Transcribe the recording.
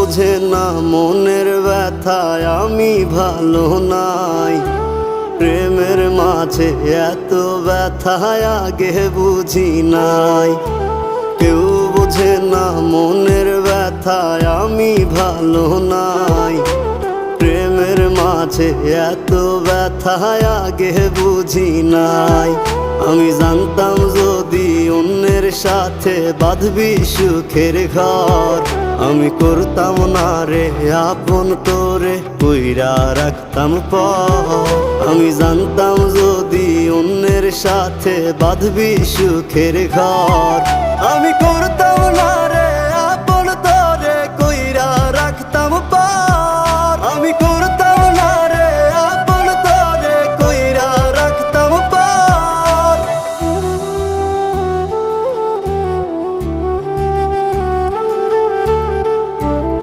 বোঝে না মনের ব্যথায় আমি ভালো নাই। প্রেমের মাঝে এত ব্যথায় আগে বুঝি নাই। কেউ বোঝে না মনের ব্যথায় আমি ভালো নাই। প্রেমের মাঝে এত ব্যথায় আগে বুঝি নাই। আমি জানতাম যদি অন্যের সাথে বাঁধবি সুখের ঘর, আমি করতাম না রে আপন করে কইরা রাখতাম পর। আমি জানতাম যদি অন্যের সাথে বাঁধবি সুখের ঘর, আমি